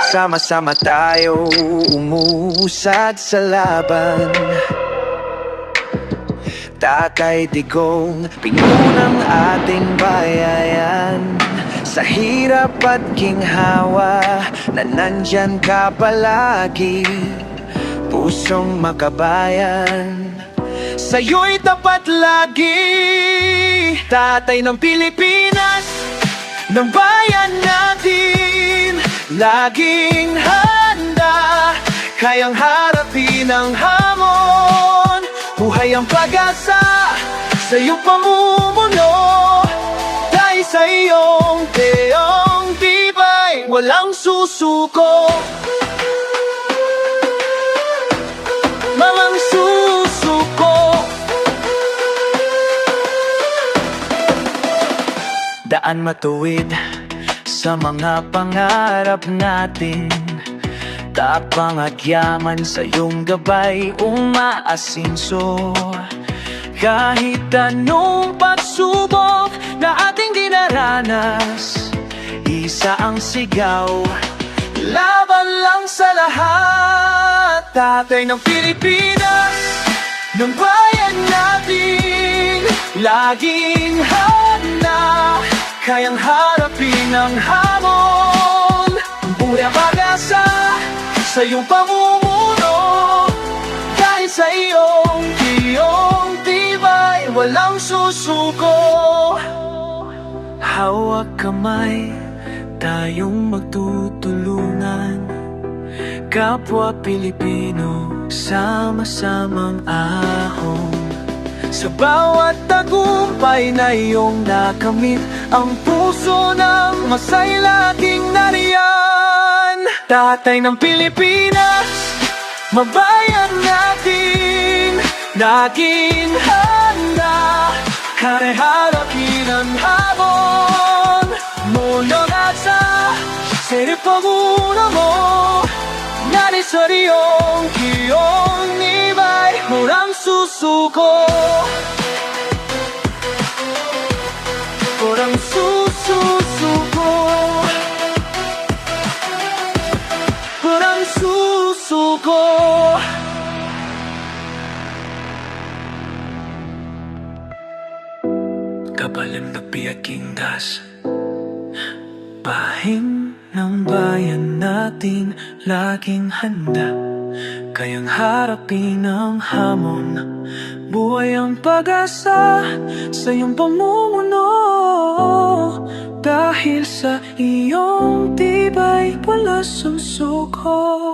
Sama-sama tayo umusad sa laban. Tatay Digong, pinunang ating bayan. Sa hirap at ginhawa na nandyan ka palagi, pusong makabayan, sa'yo'y tapat lagi. Tatay ng Pilipinas, ng bayan natin, laging handa, kayang harapin ang hamon. Buhay ang pag-asa sa iyong pamumuno, dahil sa iyong teong tibay, walang susuko. Walang susuko. Daan matuwid sa mga pangarap natin, tapang at yaman sa iyong gabay umaasinso. Kahit anong pagsubok na ating dinaranas, isa ang sigaw, laban lang sa lahat. Tatay ng Pilipinas, ng bayan natin, laging handa, kayang harapin ang hamon. Buhay ang pag-asa sa iyong pamumuno, dahil sa iyong tibay, walang susuko. Hawak kamay, tayong magtutulungan, kapwa Pilipino, sama-samang ahon. Sa bawat tagumpay na iyong nakamit, ang puso ng masay laging nariyan. Tatay ng Pilipinas, mabayan natin, laging handa, kaya harapin ang hamon. Munong asa sa ipamuna mo, nari sa iyong nibay, walang susuko. Walang susuko. Walang susuko. Kabalim na piyaking das, bahing ng bayan natin, laging handa, kayang harapin ang hamon. Buhay ang pag-asa sa iyong pamumuno, dahil sa iyong tibay, wala susuko.